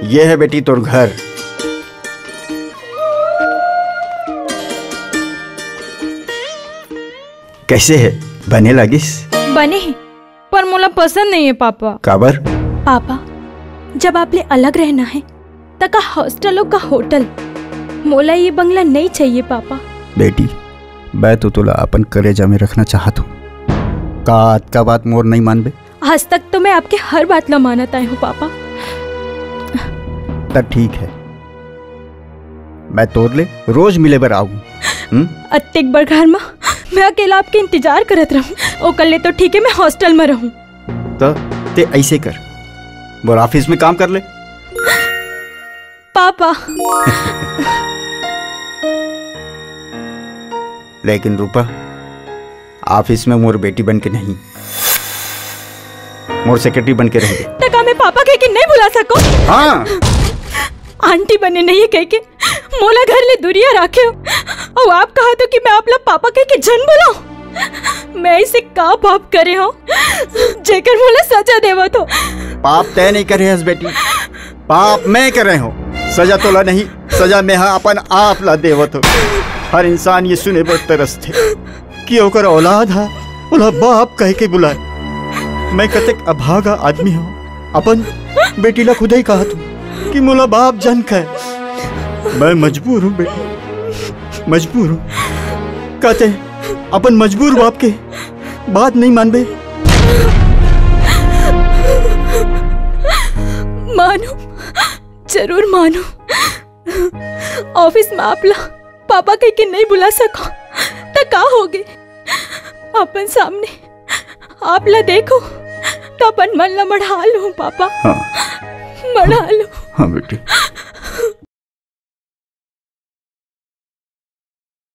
ये है बेटी तोर घर। कैसे है, बने लागिस? बने हैं, पर मोला पसंद नहीं है पापा। काबर? पापा, जब आपले अलग रहना है तका हॉस्टल हो का होटल, मोला ये बंगला नहीं चाहिए पापा। बेटी, मैं तो तुला अपन कलेजा में रखना चाहत हूँ। का बात मोर नहीं मानबे? आज तक तो मैं आपके हर बात ला मानत आई हूँ पापा। तब ठीक है, मैं तोर ले रोज मिले बर आऊँ। अत्तेक बड़ घर में मैं अकेला आपके इंतजार करत रहूं। ओ कल ले तो ठीक है, मैं हॉस्टल में रहूं। तो ते ऐसे कर, बोर ऑफिस में काम कर ले। पापा लेकिन रूपा, ऑफिस में मोर बेटी बन के नहीं, मोर सेक्रेटरी बन के रहेंगे। तका मैं पापा कह के नहीं बुला सको? हाँ, आंटी बने नहीं कह के मोला घर ले दूरिया रखे हो, और आप कहा तो कि मैं आप लोग पापा कह के जन बुलाऊं। मैं इसे का पाप करे हो जेकर मोला सजा देवा तो? पाप तय नहीं करे हस बेटी, पाप मैं कर रहे हो। सजा तोला नहीं, सजा में अपन आप ला देवत हो। हर इंसान ये सुने पर तरस थे कि ओकर औलाद हा, ओला बाप कह के बुलाए। मैं कतेक अभागा आदमी हूँ, अपन बेटी ला खुद ही कहा तू कि मोला बाप जन कहे। मैं मजबूर हूँ बेटी, मजबूर हूँ। कहते अपन मजबूर बाप के बात नहीं मानबे। मानो, जरूर मानो। ऑफिस में आप ला पापा कह के नहीं बुला सको तो का होगे? अपन सामने आप ला देखो तो अपन मन ला मढ़ा लो पापा। हाँ, मढ़ा लो। हाँ बेटी।